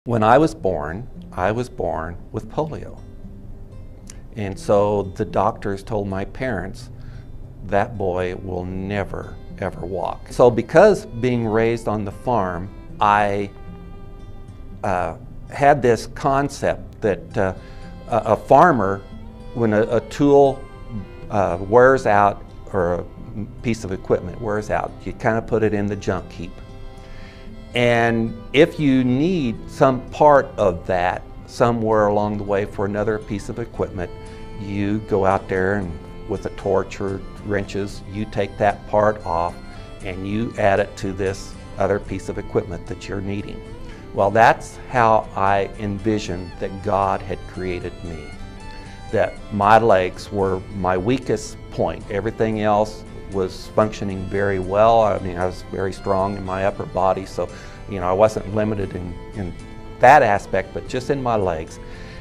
When I was born with polio. And so the doctors told my parents, that boy will never, ever walk. So because being raised on the farm, I had this concept that a farmer, when a tool wears out or a piece of equipment wears out, you kind of put it in the junk heap. And if you need some part of that somewhere along the way for another piece of equipment, you go out there and with a torch or wrenches, you take that part off and you add it to this other piece of equipment that you're needing. Well, that's how I envisioned that God had created me. That my legs were my weakest point. Everything else was functioning very well. I mean, I was very strong in my upper body, so I wasn't limited in that aspect, but just in my legs.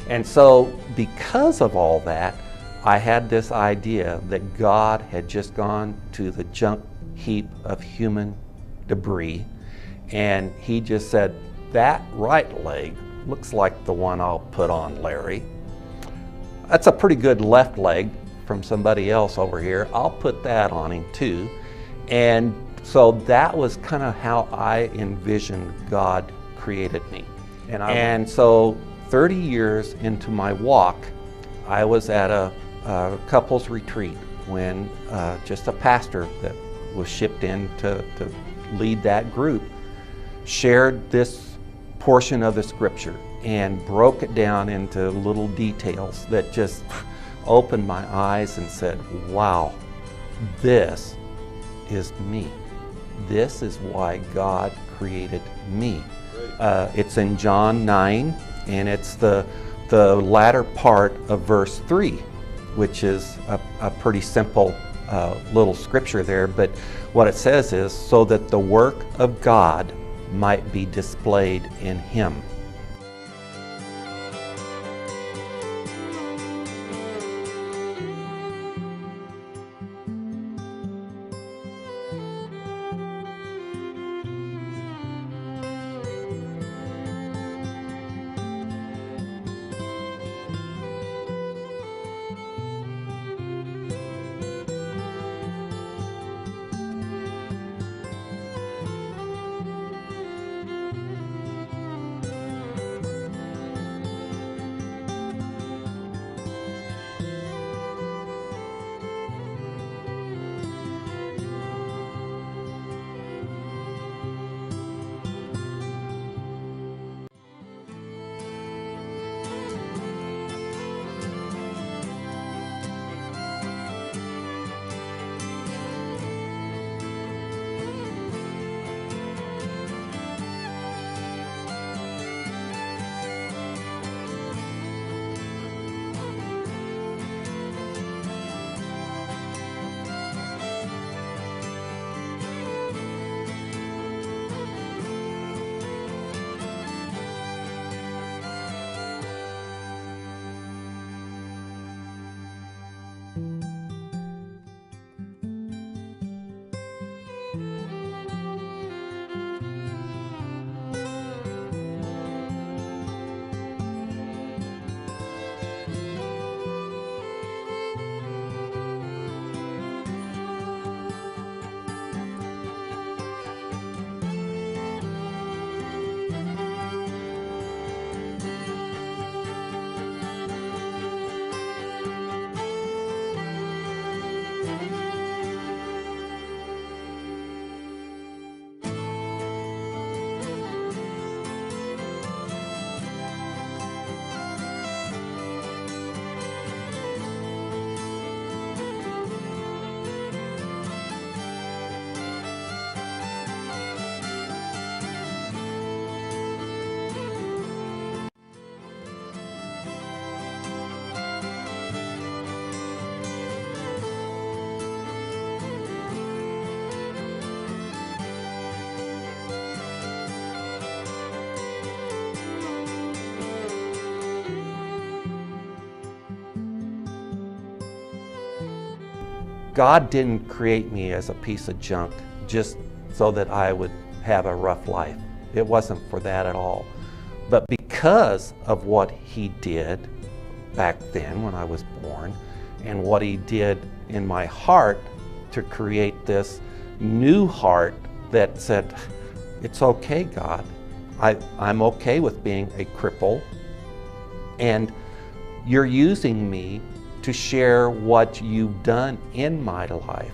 And so because of all that, I had this idea that God had just gone to the junk heap of human debris, and he just said, that right leg looks like the one I'll put on Larry. That's a pretty good left leg from somebody else over here. I'll put that on him too. And so that was kind of how I envisioned God created me. And so 30 years into my walk, I was at a couples retreat when just a pastor that was shipped in to lead that group shared this portion of the scripture and broke it down into little details that just opened my eyes and said, wow, this is me. This is why God created me. It's in John 9, and it's the latter part of verse 3, which is a pretty simple little scripture there, but what it says is, so that the work of God might be displayed in him. God didn't create me as a piece of junk just so that I would have a rough life. It wasn't for that at all. But because of what he did back then when I was born, and what he did in my heart to create this new heart that said, it's okay, God. I'm okay with being a cripple, and you're using me to share what you've done in my life.